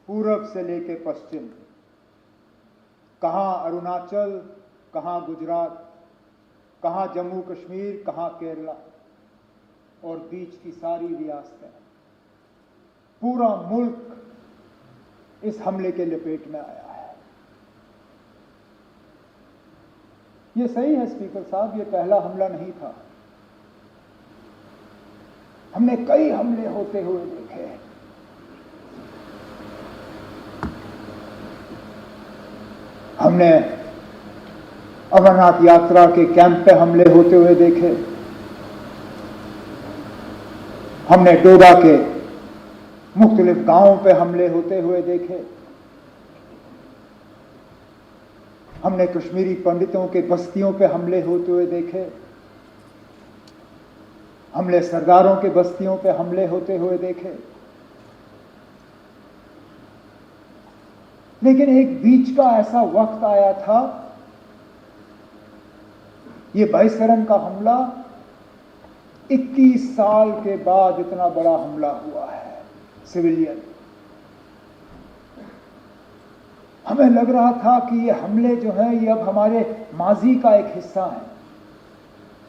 पूरब से लेके पश्चिम, कहाँ अरुणाचल, कहाँ गुजरात, कहाँ जम्मू कश्मीर, कहाँ केरला और बीच की सारी रियासतें, पूरा मुल्क इस हमले के लपेट में आया है। ये सही है स्पीकर साहब, ये पहला हमला नहीं था। हमने कई हमले होते हुए देखे हैं। हमने अमरनाथ यात्रा के कैंप पे हमले होते हुए देखे, हमने डोडा के मुख्तलिफ गांवों पे हमले होते हुए देखे, हमने कश्मीरी पंडितों के बस्तियों पे हमले होते हुए देखे, हमने सरदारों के बस्तियों पे हमले होते हुए देखे। लेकिन एक बीच का ऐसा वक्त आया था, ये बाईसरन का हमला 21 साल के बाद इतना बड़ा हमला हुआ है सिविलियन। हमें लग रहा था कि ये हमले जो हैं ये अब हमारे माजी का एक हिस्सा है,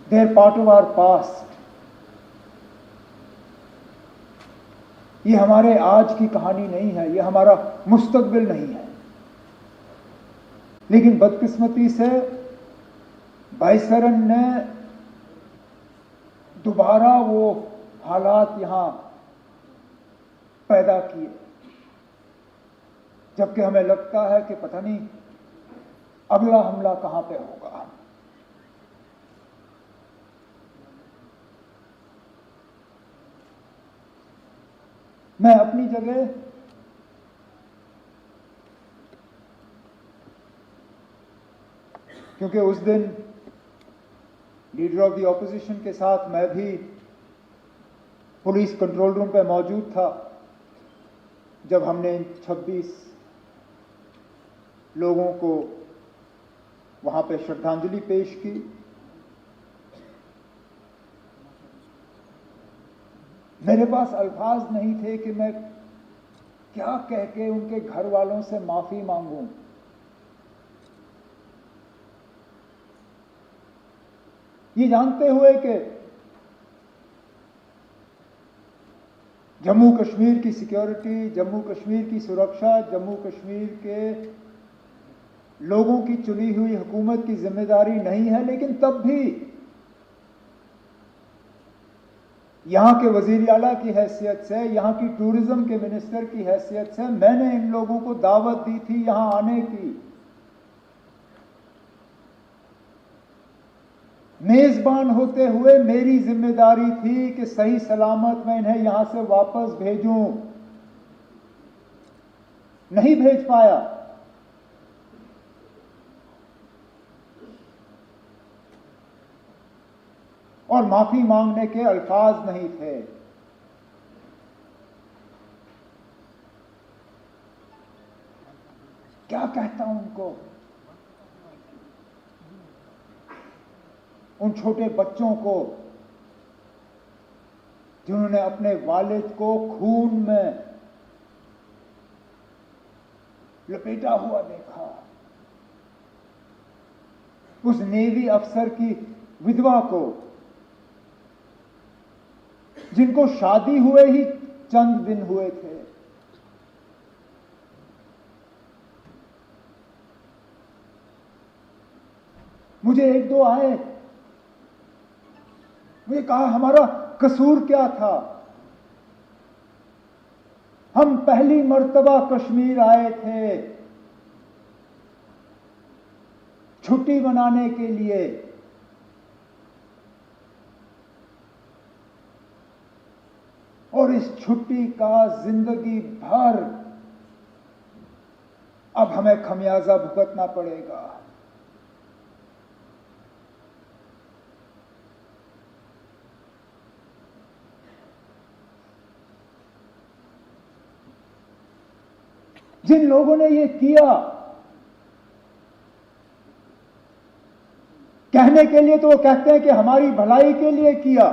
they are part of our past. ये हमारे आज की कहानी नहीं है, ये हमारा मुस्तकबिल नहीं है। लेकिन बदकिस्मती से बाईसरन ने दोबारा वो हालात यहां पैदा किए, जबकि हमें लगता है कि पता नहीं अगला हमला कहां पे होगा। मैं अपनी जगह क्योंकि उस दिन लीडर ऑफ द ऑपोजिशन के साथ मैं भी पुलिस कंट्रोल रूम पे मौजूद था जब हमने 26 लोगों को वहां पे श्रद्धांजलि पेश की। मेरे पास अल्फाज नहीं थे कि मैं क्या कह के उनके घर वालों से माफी मांगूं। ये जानते हुए कि जम्मू कश्मीर की सिक्योरिटी, जम्मू कश्मीर की सुरक्षा, जम्मू कश्मीर के लोगों की चुनी हुई हुकूमत की जिम्मेदारी नहीं है, लेकिन तब भी यहां के वजीर आला की हैसियत से, यहां की टूरिज्म के मिनिस्टर की हैसियत से मैंने इन लोगों को दावत दी थी यहां आने की। मेजबान होते हुए मेरी जिम्मेदारी थी कि सही सलामत मैं इन्हें यहां से वापस भेजूं। नहीं भेज पाया। और माफी मांगने के अल्फाज नहीं थे। क्या कहता हूं उनको, उन छोटे बच्चों को जिन्होंने अपने वालिद को खून में लपेटा हुआ देखा, उस नेवी अफसर की विधवा को जिनको शादी हुए ही चंद दिन हुए थे, मुझे एक दो आए, मुझे कहा हमारा कसूर क्या था, हम पहली मर्तबा कश्मीर आए थे छुट्टी मनाने के लिए, और इस छुट्टी का जिंदगी भर अब हमें खमियाजा भुगतना पड़ेगा। जिन लोगों ने ये किया, कहने के लिए तो वो कहते हैं कि हमारी भलाई के लिए किया,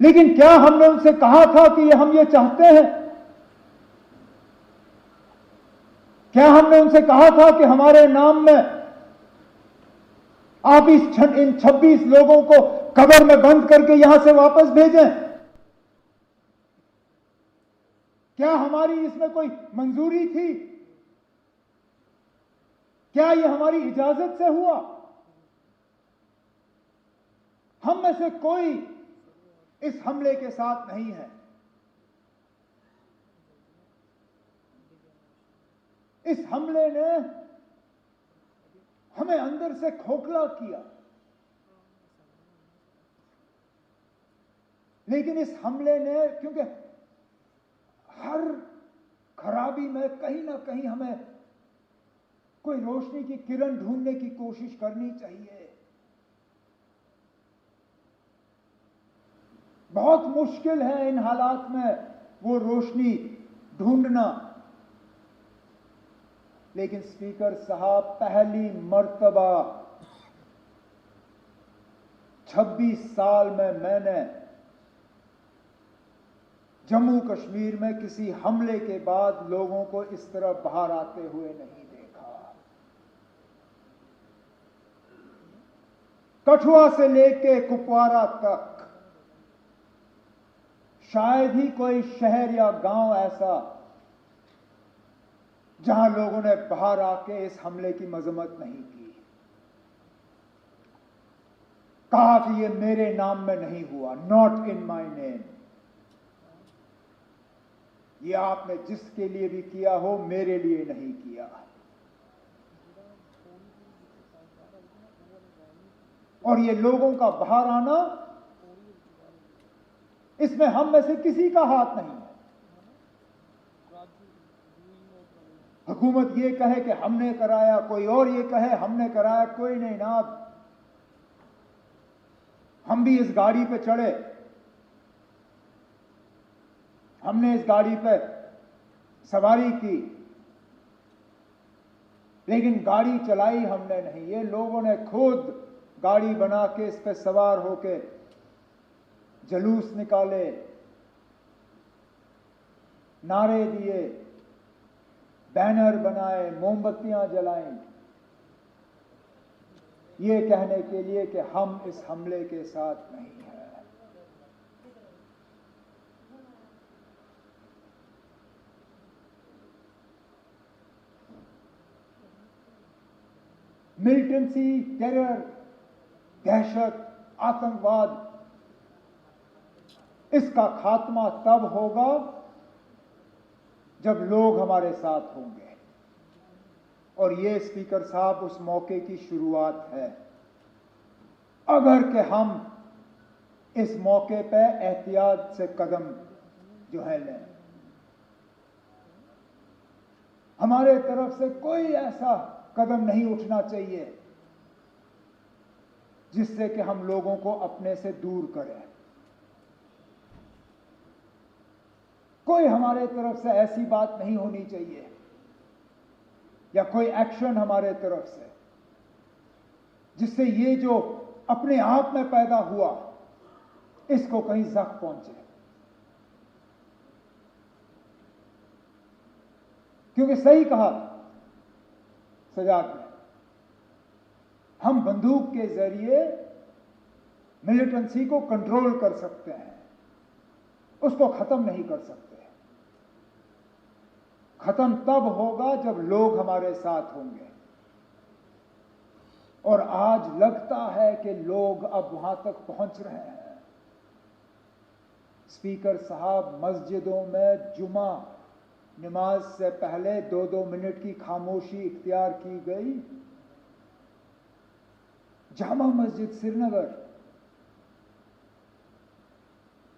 लेकिन क्या हमने उनसे कहा था कि हम ये चाहते हैं क्या हमने उनसे कहा था कि हमारे नाम में आप इन 26 लोगों को कब्र में बंद करके यहां से वापस भेजें? क्या हमारी इसमें कोई मंजूरी थी? क्या यह हमारी इजाजत से हुआ? हम में से कोई इस हमले के साथ नहीं है। इस हमले ने हमें अंदर से खोखला किया, लेकिन इस हमले ने, क्योंकि हर खराबी में कहीं ना कहीं हमें कोई रोशनी की किरण ढूंढने की कोशिश करनी चाहिए। बहुत मुश्किल है इन हालात में वो रोशनी ढूंढना, लेकिन स्पीकर साहब, पहली मर्तबा 26 साल में मैंने जम्मू कश्मीर में किसी हमले के बाद लोगों को इस तरह बाहर आते हुए नहीं देखा। कठुआ से लेके कुपवारा तक शायद ही कोई शहर या गांव ऐसा जहां लोगों ने बाहर आके इस हमले की मजम्मत नहीं की, कहा कि ये मेरे नाम में नहीं हुआ, नॉट इन माय नेम। ये आपने जिसके लिए भी किया हो, मेरे लिए नहीं किया। और ये लोगों का बाहर आना, इसमें हम में से किसी का हाथ नहीं है। हुकूमत ये कहे कि हमने कराया, कोई और ये कहे हमने कराया, कोई नहीं ना। हम भी इस गाड़ी पे चढ़े, हमने इस गाड़ी पे सवारी की, लेकिन गाड़ी चलाई हमने नहीं। ये लोगों ने खुद गाड़ी बना के इस पे सवार होके जुलूस निकाले, नारे दिए, बैनर बनाए, मोमबत्तियां जलाई, ये कहने के लिए कि हम इस हमले के साथ नहीं हैं। मिलिटेंसी, टेरर, दहशत, आतंकवाद, इसका खात्मा तब होगा जब लोग हमारे साथ होंगे। और ये स्पीकर साहब उस मौके की शुरुआत है। अगर कि हम इस मौके पे एहतियात से कदम जो है लें, हमारे तरफ से कोई ऐसा कदम नहीं उठना चाहिए जिससे कि हम लोगों को अपने से दूर करें। कोई हमारे तरफ से ऐसी बात नहीं होनी चाहिए या कोई एक्शन हमारे तरफ से जिससे ये जो अपने आप में पैदा हुआ इसको कहीं जख्म पहुंचे। क्योंकि सही कहा सजाद ने, हम बंदूक के जरिए मिलिटेंसी को कंट्रोल कर सकते हैं, उसको खत्म नहीं कर सकते। खत्म तब होगा जब लोग हमारे साथ होंगे। और आज लगता है कि लोग अब वहां तक पहुंच रहे हैं। स्पीकर साहब, मस्जिदों में जुमा नमाज से पहले 2-2 मिनट की खामोशी इख्तियार की गई। जामा मस्जिद श्रीनगर,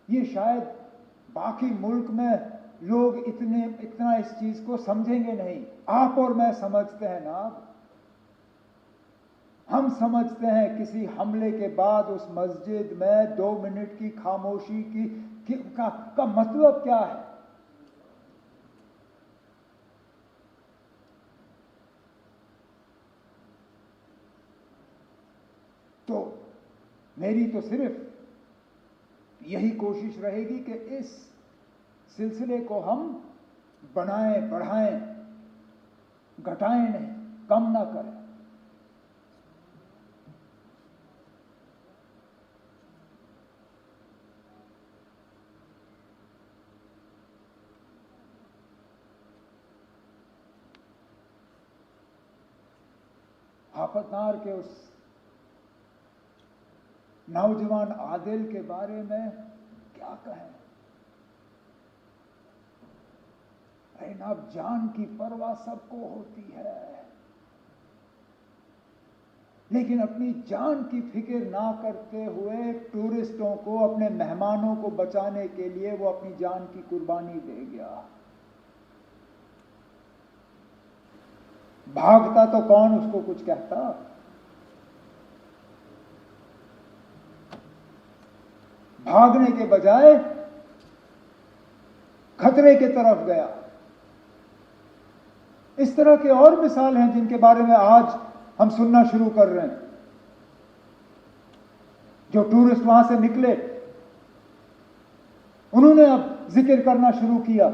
ये शायद बाकी मुल्क में लोग इतना इस चीज को समझेंगे नहीं। आप और मैं समझते हैं ना। हम समझते हैं किसी हमले के बाद उस मस्जिद में 2 मिनट की खामोशी का मतलब क्या है। तो मेरी तो सिर्फ यही कोशिश रहेगी कि इस सिलसिले को हम बनाएं, बढ़ाएं घटाएं नहीं, कम ना करें। आफतनार के उस नौजवान आदिल के बारे में क्या कहें? अब जान की परवाह सबको होती है, लेकिन अपनी जान की फिक्र ना करते हुए टूरिस्टों को, अपने मेहमानों को बचाने के लिए वो अपनी जान की कुर्बानी दे गया। भागता तो कौन उसको कुछ कहता? भागने के बजाय खतरे की तरफ गया। इस तरह के और मिसाल हैं जिनके बारे में आज हम सुनना शुरू कर रहे हैं। जो टूरिस्ट वहां से निकले, उन्होंने अब जिक्र करना शुरू किया।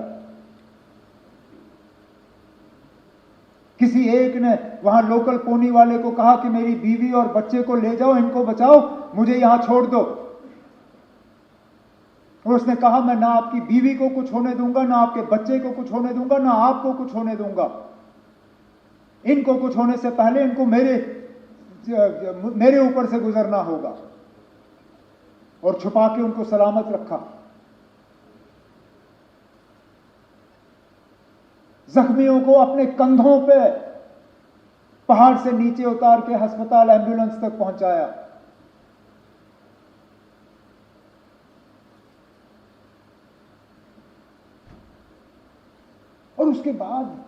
किसी एक ने वहां लोकल पोनी वाले को कहा कि मेरी बीवी और बच्चे को ले जाओ, इनको बचाओ, मुझे यहां छोड़ दो। और उसने कहा, मैं ना आपकी बीवी को कुछ होने दूंगा, ना आपके बच्चे को कुछ होने दूंगा, ना आपको कुछ होने दूंगा। इनको कुछ होने से पहले इनको मेरे ऊपर से गुजरना होगा। और छुपा के उनको सलामत रखा। जख्मियों को अपने कंधों पे पहाड़ से नीचे उतार के अस्पताल, एम्बुलेंस तक पहुंचाया। और उसके बाद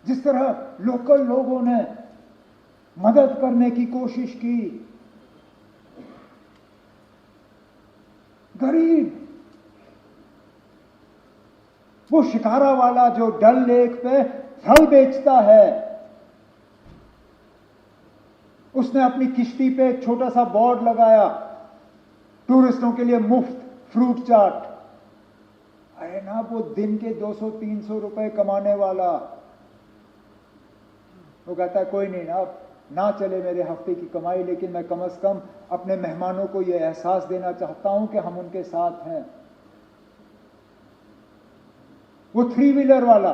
जिस तरह लोकल लोगों ने मदद करने की कोशिश की, गरीब वो शिकारा वाला जो डल लेक पे फल बेचता है, उसने अपनी किश्ती पे एक छोटा सा बोर्ड लगाया, टूरिस्टों के लिए मुफ्त फ्रूट चाट। अरे ना, वो दिन के 200-300 रुपए कमाने वाला, वो कहता है कोई नहीं ना चले मेरे हफ्ते की कमाई, लेकिन मैं कम से कम अपने मेहमानों को यह एहसास देना चाहता हूं कि हम उनके साथ हैं। वो 3 व्हीलर वाला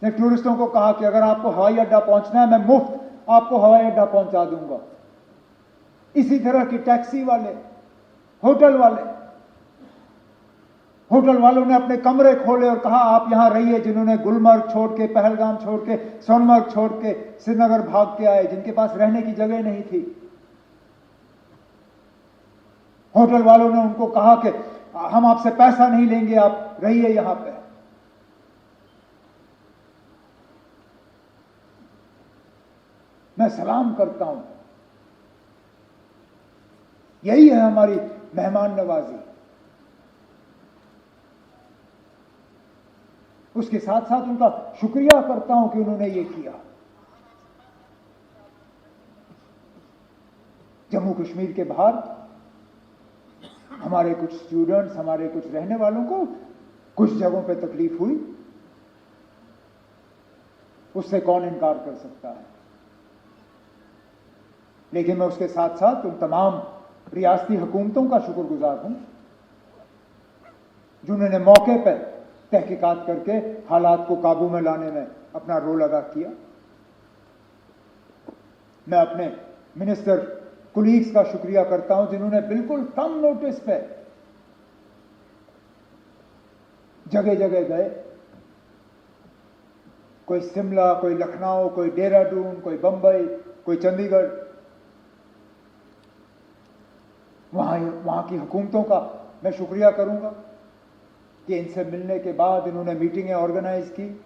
ने टूरिस्टों को कहा कि अगर आपको हवाई अड्डा पहुंचना है, मैं मुफ्त आपको हवाई अड्डा पहुंचा दूंगा। इसी तरह की टैक्सी वाले, होटल वालों ने अपने कमरे खोले और कहा आप यहां रहिए। जिन्होंने गुलमर्ग छोड़ के, पहलगाम छोड़ के, सोनमर्ग छोड़ के श्रीनगर भाग के आए, जिनके पास रहने की जगह नहीं थी, होटल वालों ने उनको कहा कि हम आपसे पैसा नहीं लेंगे, आप रहिए यहां पे। मैं सलाम करता हूं। यही है हमारी मेहमान नवाजी। उसके साथ साथ उनका शुक्रिया करता हूं कि उन्होंने ये किया। जम्मू कश्मीर के बाहर हमारे कुछ स्टूडेंट्स, हमारे कुछ रहने वालों को कुछ जगहों पे तकलीफ हुई, उससे कौन इनकार कर सकता है। लेकिन मैं उसके साथ साथ उन तमाम रियासती हुकूमतों का शुक्रगुजार हूं जिन्होंने मौके पर तहकीकात करके हालात को काबू में लाने में अपना रोल अदा किया। मैं अपने मिनिस्टर कुलीग्स का शुक्रिया करता हूं जिन्होंने बिल्कुल कम नोटिस पे जगह जगह गए। कोई शिमला, कोई लखनऊ, कोई देहरादून, कोई बंबई, कोई चंडीगढ़। वहां की हुकूमतों का मैं शुक्रिया करूंगा कि इनसे मिलने के बाद इन्होंने मीटिंगें ऑर्गेनाइज की।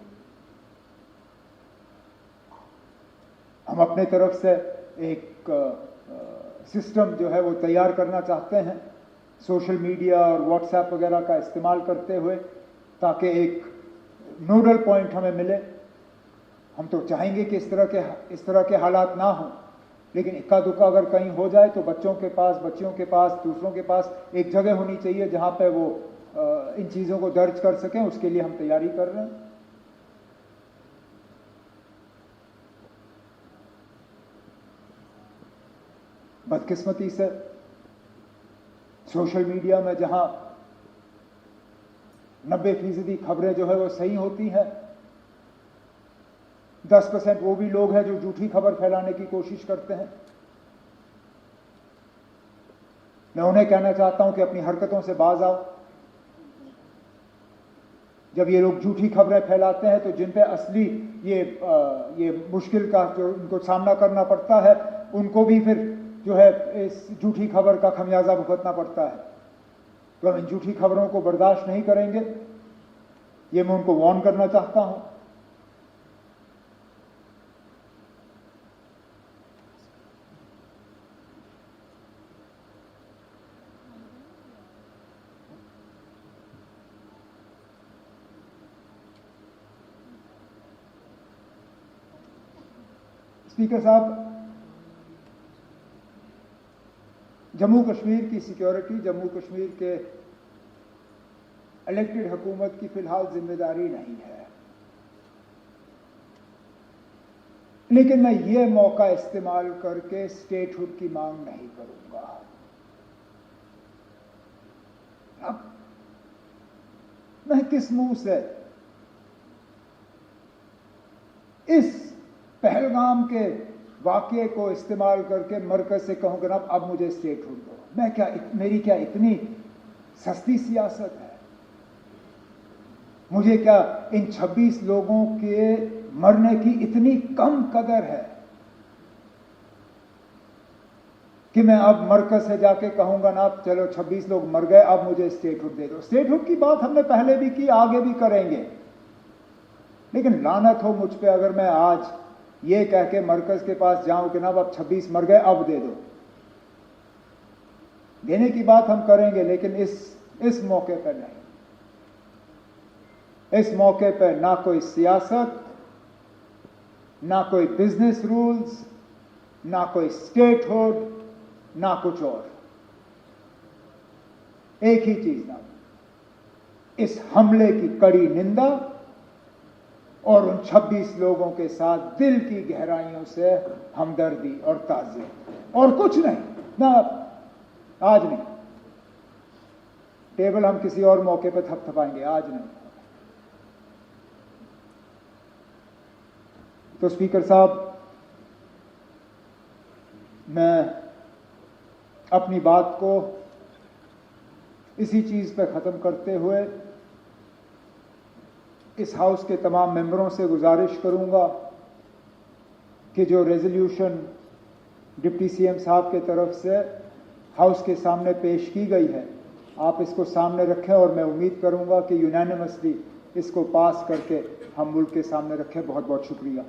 हम अपने तरफ से एक सिस्टम जो है वो तैयार करना चाहते हैं, सोशल मीडिया और व्हाट्सएप वगैरह का इस्तेमाल करते हुए, ताकि एक नोडल पॉइंट हमें मिले। हम तो चाहेंगे कि इस तरह के हालात ना हो, लेकिन इक्का दुक्का अगर कहीं हो जाए तो बच्चियों के पास, दूसरों के पास एक जगह होनी चाहिए जहां पे वो इन चीज़ों को दर्ज कर सकें, उसके लिए हम तैयारी कर रहे हैं। बदकिस्मती से सोशल मीडिया में जहां 90% खबरें जो है वो सही होती हैं, 10% वो भी लोग हैं जो झूठी खबर फैलाने की कोशिश करते हैं। मैं उन्हें कहना चाहता हूं कि अपनी हरकतों से बाज आओ। जब ये लोग झूठी खबरें फैलाते हैं तो जिन पे असली ये मुश्किल का जो उनको सामना करना पड़ता है, उनको भी फिर जो है इस झूठी खबर का खमियाजा भुगतना पड़ता है। तो हम इन झूठी खबरों को बर्दाश्त नहीं करेंगे, ये मैं उनको वार्न करना चाहता हूं। स्पीकर साहब, जम्मू कश्मीर की सिक्योरिटी जम्मू कश्मीर के इलेक्टेड हुकूमत की फिलहाल जिम्मेदारी नहीं है, लेकिन मैं ये मौका इस्तेमाल करके स्टेटहुड की मांग नहीं करूंगा। अब मैं किस मुंह से इस पहलगाम के वाकये को इस्तेमाल करके मरकज से कहूंगा ना अब मुझे स्टेटहुड दो। मेरी क्या इतनी सस्ती सियासत है? मुझे क्या इन 26 लोगों के मरने की इतनी कम कदर है कि मैं अब मरकज से जाके कहूंगा ना अब चलो 26 लोग मर गए, अब मुझे स्टेटहुड दे दो। स्टेटहुड की बात हमने पहले भी की, आगे भी करेंगे, लेकिन लानत हो मुझ पे अगर मैं आज ये कह के मरकज के पास जाऊं कि ना अब 26 मर गए, अब दे दो। देने की बात हम करेंगे, लेकिन इस मौके पर नहीं। इस मौके पर ना कोई सियासत, ना कोई बिजनेस रूल्स, ना कोई स्टेटहुड, ना कुछ और। एक ही चीज ना, इस हमले की कड़ी निंदा और उन 26 लोगों के साथ दिल की गहराइयों से हमदर्दी और ताज़ियत, और कुछ नहीं। ना आज नहीं, टेबल हम किसी और मौके पर थपथपाएंगे, आज नहीं। तो स्पीकर साहब, मैं अपनी बात को इसी चीज पे खत्म करते हुए इस हाउस के तमाम मेंबरों से गुजारिश करूंगा कि जो रेजोल्यूशन डिप्टी सीएम साहब के तरफ से हाउस के सामने पेश की गई है, आप इसको सामने रखें, और मैं उम्मीद करूंगा कि यूनानिमसली इसको पास करके हम मुल्क के सामने रखें। बहुत बहुत शुक्रिया।